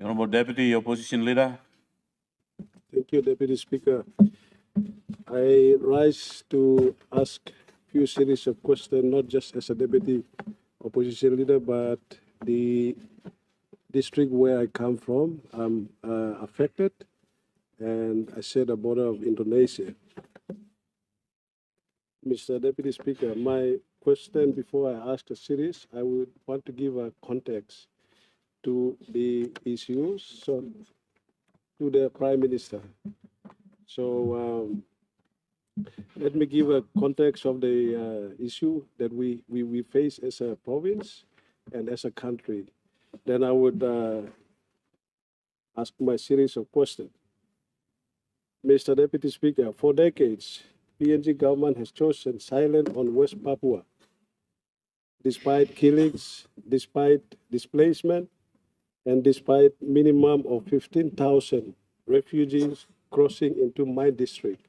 Honourable Deputy Opposition Leader. Thank you, Deputy Speaker. I rise to ask a few series of questions, not just as a Deputy Opposition Leader, but the district where I come from. I'm affected, and I share the border of Indonesia. Mr. Deputy Speaker, my question before I ask a series, I would want to give a context to the issues, so to the Prime Minister. So let me give a context of the issue that we face as a province and as a country. Then I would ask my series of questions. Mr. Deputy Speaker, for decades, PNG government has chosen silence on West Papua. Despite killings, despite displacement, and despite minimum of 15,000 refugees crossing into my district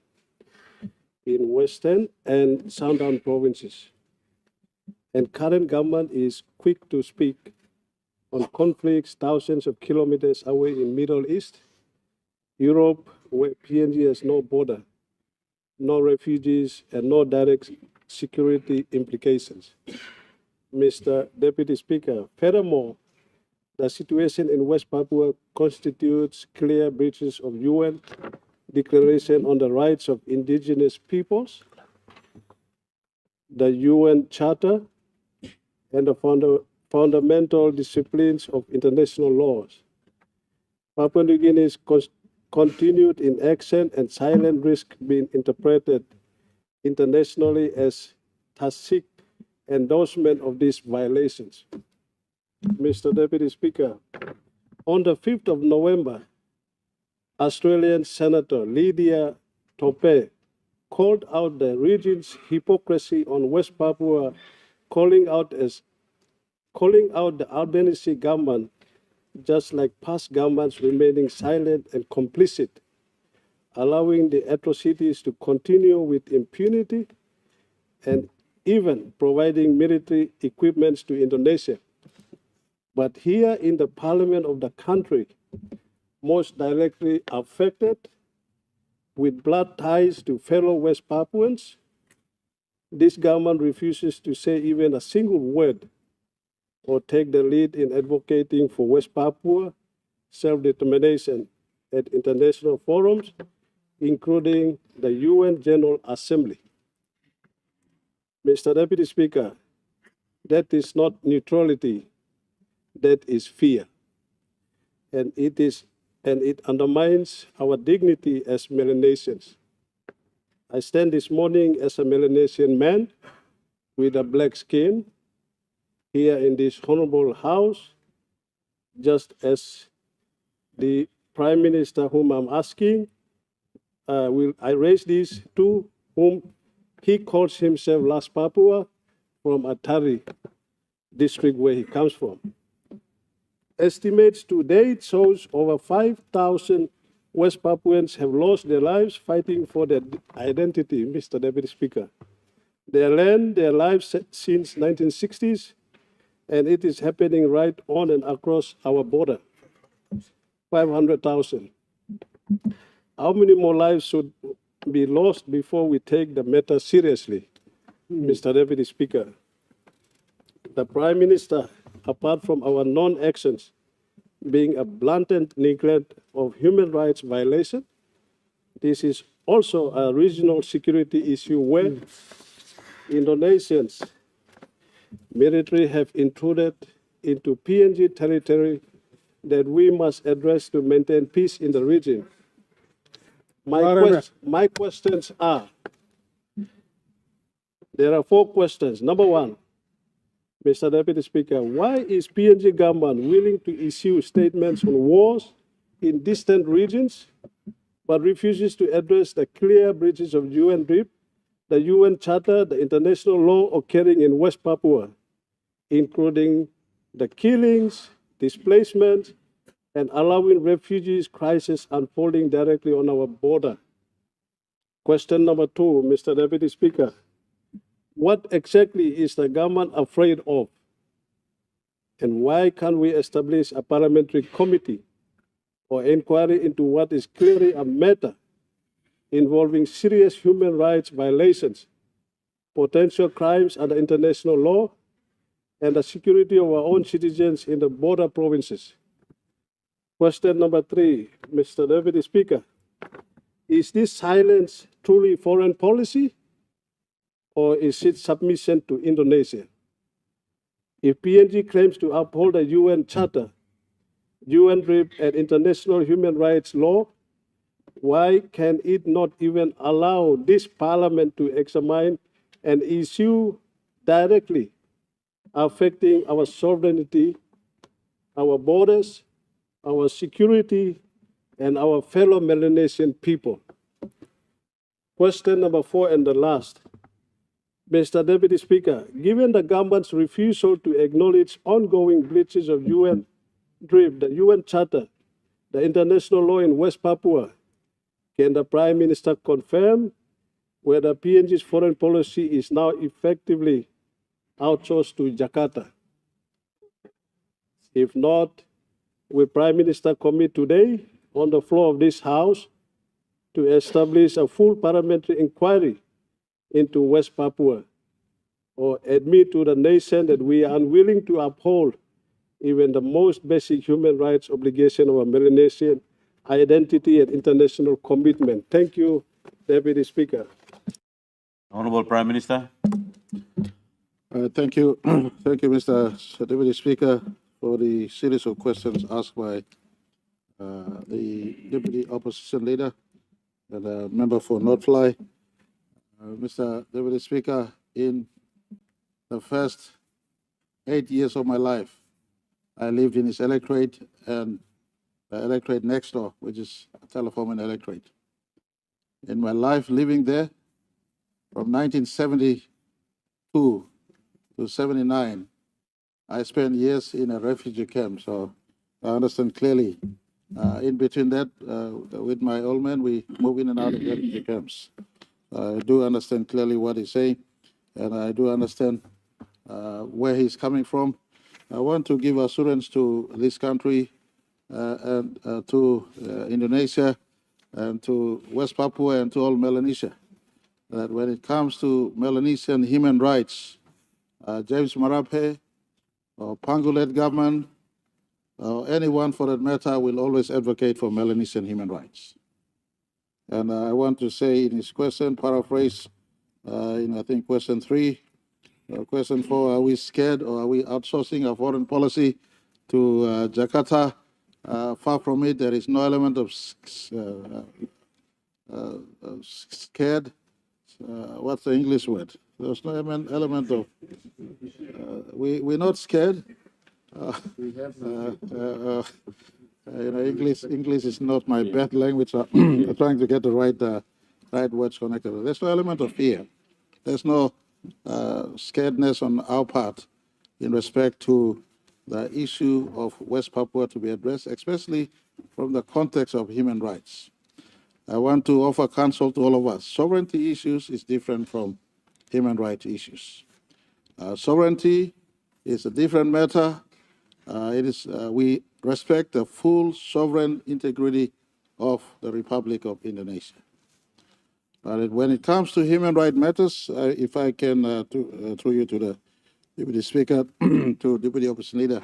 in Western and Southern provinces. And current government is quick to speak on conflicts thousands of kilometers away in Middle East, Europe, where PNG has no border, no refugees, and no direct security implications. Mr. Deputy Speaker, furthermore, the situation in West Papua constitutes clear breaches of UN Declaration on the Rights of Indigenous Peoples, the UN Charter, and the fundamental disciplines of international laws. Papua New Guinea's continued inaction and silent risk being interpreted internationally as tacit endorsement of these violations. Mr. Deputy Speaker, on the 5th of November, Australian Senator Lydia Tope called out the region's hypocrisy on West Papua, calling out the Albanese government, just like past governments, remaining silent and complicit, allowing the atrocities to continue with impunity and even providing military equipment to Indonesia. But here in the parliament of the country, most directly affected with blood ties to fellow West Papuans, this government refuses to say even a single word or take the lead in advocating for West Papua self-determination at international forums, including the UN General Assembly. Mr. Deputy Speaker, that is not neutrality, that is fear. And it undermines our dignity as Melanesians. I stand this morning as a Melanesian man with a black skin here in this honorable house, just as the Prime Minister whom I'm asking, I raise this to whom he calls himself Las Papua from Atari district where he comes from. Estimates to date shows over 5,000 West Papuans have lost their lives fighting for their identity, Mr. Deputy Speaker. Their land, their lives since 1960s, and it is happening right on and across our border. 500,000. How many more lives should be lost before we take the matter seriously, Mr. Deputy Speaker? The Prime Minister, apart from our non-actions being a blatant neglect of human rights violation, this is also a regional security issue where Indonesians military have intruded into PNG territory that we must address to maintain peace in the region. My questions are, there are 4 questions. Number 1, Mr. Deputy Speaker, why is PNG government willing to issue statements on wars in distant regions, but refuses to address the clear breaches of UN DRIP, the UN Charter, the international law occurring in West Papua, including the killings, displacement, and allowing refugees crisis unfolding directly on our border? Question number 2, Mr. Deputy Speaker, what exactly is the government afraid of? And why can't we establish a parliamentary committee or inquiry into what is clearly a matter involving serious human rights violations, potential crimes under international law, and the security of our own citizens in the border provinces. Question number 3, Mr. Deputy Speaker. Is this silence truly foreign policy, or is it submission to Indonesia? If PNG claims to uphold the UN Charter, UN DRIP, and international human rights law, why can it not even allow this parliament to examine an issue directly affecting our sovereignty, our borders, our security, and our fellow Melanesian people? Question number 4 and the last. Mr. Deputy Speaker, given the government's refusal to acknowledge ongoing breaches of UN DRIP, the UN Charter, the international law in West Papua, can the Prime Minister confirm whether PNG's foreign policy is now effectively outsourced to Jakarta? If not, will Prime Minister commit today on the floor of this House to establish a full parliamentary inquiry into West Papua, or admit to the nation that we are unwilling to uphold even the most basic human rights obligation of our Melanesian identity and international commitment? Thank you, Deputy Speaker. Honorable Prime Minister. Thank you. Thank you, Mr. Deputy Speaker, for the series of questions asked by the Deputy Opposition Leader and the member for Northfly. Mr. Deputy Speaker, in the first 8 years of my life, I lived in his electorate and the electorate next door, which is a telephone electorate. In my life living there, from 1972 to 79, I spent years in a refugee camp, so I understand clearly. In between that, with my old man, we move in and out of refugee camps. I do understand clearly what he's saying, and I do understand where he's coming from. I want to give assurance to this country and to Indonesia and to West Papua and to all Melanesia that when it comes to Melanesian human rights, James Marape or Pangulet government or anyone for that matter will always advocate for Melanesian human rights. And I want to say in his question, paraphrase, in I think question 3, question 4, are we scared or are we outsourcing our foreign policy to Jakarta? Far from it, there is no element of scared. What's the English word? There's no element of, we're not scared. English is not my best language. I'm trying to get the right words connected. There's no element of fear. There's no scaredness on our part in respect to the issue of West Papua to be addressed, especially from the context of human rights. I want to offer counsel to all of us. Sovereignty issues is different from human rights issues. Sovereignty is a different matter. We respect the full sovereign integrity of the Republic of Indonesia. But when it comes to human rights matters, if I can, through you to the Deputy Speaker, to Deputy Opposition Leader,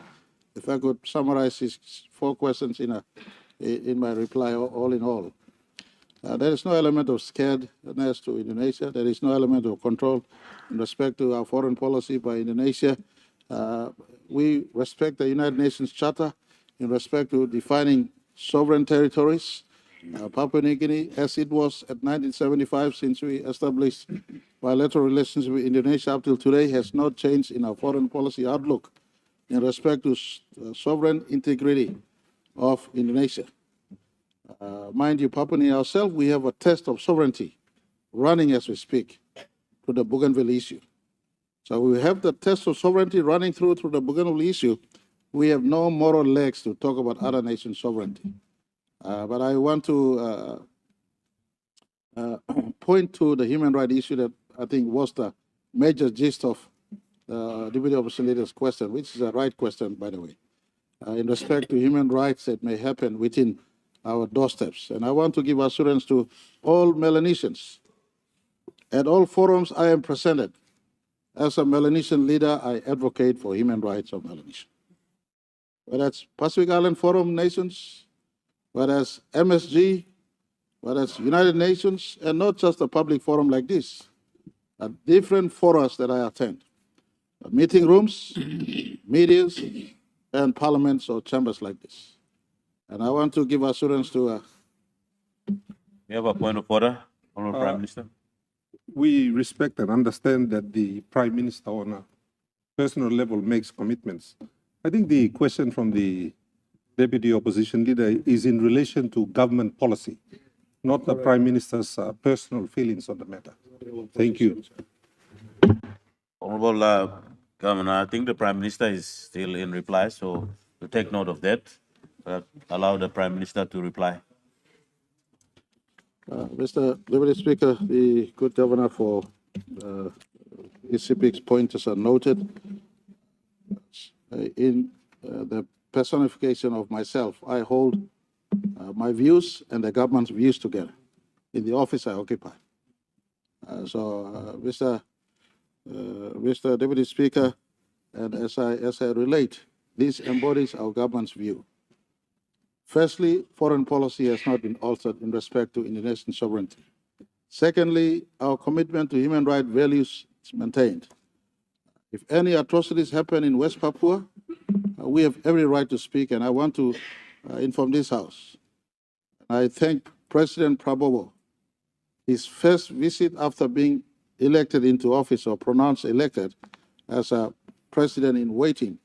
if I could summarize his 4 questions in my reply, all in all. There is no element of scaredness to Indonesia. There is no element of control in respect to our foreign policy by Indonesia. We respect the United Nations Charter in respect to defining sovereign territories. Papua New Guinea, as it was at 1975, since we established bilateral relations with Indonesia up till today, has not changed in our foreign policy outlook in respect to sovereign integrity of Indonesia. Mind you, Papua New Guinea ourselves, we have a test of sovereignty running as we speak to the Bougainville issue. So we have the test of sovereignty running through the Bougainville issue. We have no moral legs to talk about other nations' sovereignty. But I want to point to the human rights issue that I think was the major gist of the Deputy Opposition Leader's question, which is a right question, by the way, in respect to human rights that may happen within our doorsteps. And I want to give assurance to all Melanesians. At all forums I am presented. As a Melanesian leader, I advocate for human rights of Melanesia. Whether it's Pacific Island Forum nations, whether it's MSG, whether it's United Nations, and not just a public forum like this, at different forums that I attend, meeting rooms, medias, and parliaments or chambers like this. And I want to give assurance to... We have a point of order, Honorable Prime Minister. We respect and understand that the Prime Minister on a personal level makes commitments. I think the question from the Deputy Opposition Leader is in relation to government policy, not the Prime Minister's personal feelings on the matter. Thank you. Honorable Governor, I think the Prime Minister is still in reply, so to take note of that. Allow the Prime Minister to reply. Mr. Deputy Speaker, the good governor for ECP's pointers are noted. In the personification of myself, I hold my views and the government's views together in the office I occupy. Mr. Deputy Speaker, and as I relate, this embodies our government's view. Firstly, foreign policy has not been altered in respect to Indonesian sovereignty. Secondly, our commitment to human rights values is maintained. If any atrocities happen in West Papua, we have every right to speak, and I want to inform this House. I thank President Prabowo. His first visit after being elected into office or pronounced elected as a president in waiting,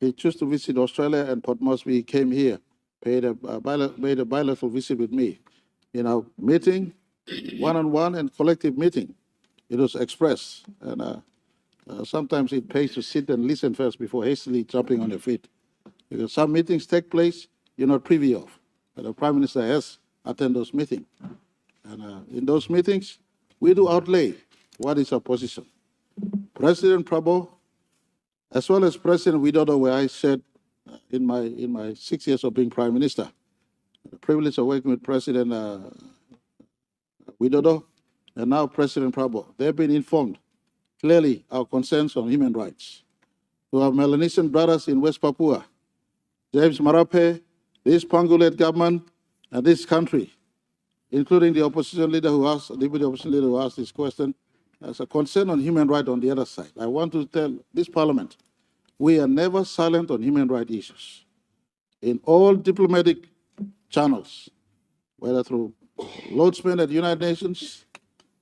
he chose to visit Australia, and Port Moresby came here, made a bilateral visit with me. In our meeting, one-on-one and collective meeting, it was expressed. And sometimes it pays to sit and listen first before hastily jumping on your feet. Because some meetings take place you're not privy of. But the Prime Minister has attended those meetings. And in those meetings, we do outlay what is our position. President Prabowo, as well as President Widodo, where I said in my 6 years of being Prime Minister, the privilege of working with President Widodo and now President Prabowo, they've been informed clearly our concerns on human rights. To our Melanesian brothers in West Papua, James Marape, this Pangu-led government, and this country, including the opposition leader who asked, the deputy opposition leader who asked this question, as a concern on human rights on the other side. I want to tell this Parliament, we are never silent on human rights issues. In all diplomatic channels, whether through lodgement at United Nations,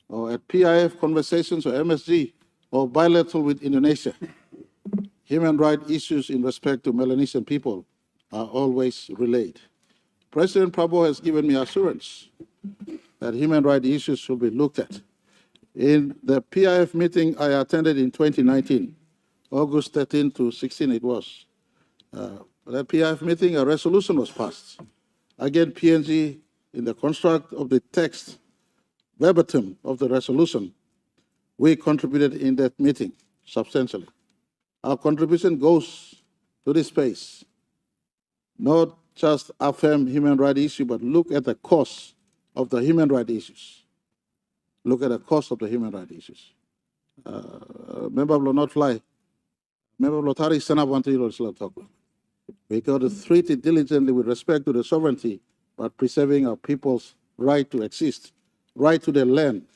or at PIF conversations, or MSG, or bilateral with Indonesia, human rights issues in respect to Melanesian people are always relayed. President Prabowo has given me assurance that human rights issues should be looked at. In the PIF meeting I attended in 2019, August 13 to 16 it was, that PIF meeting, a resolution was passed. Again, PNG, in the construct of the text, verbatim of the resolution, we contributed in that meeting substantially. Our contribution goes to this space, not just affirm human rights issue, but look at the cost of the human rights issues. Look at the cost of the human rights issues. Member will not fly. Member Lotari Senabantri, we got to treat it diligently with respect to the sovereignty, but preserving our people's right to exist, right to their land,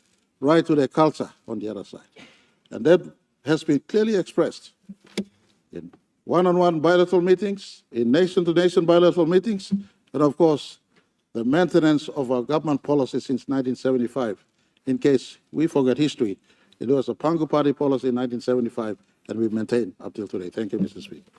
right to their culture on the other side. And that has been clearly expressed in one-on-one bilateral meetings, in nation-to-nation bilateral meetings, and of course, the maintenance of our government policy since 1975. In case we forget history, it was a Pangu Party policy in 1975, and we maintain up till today. Thank you, Mr. Speaker.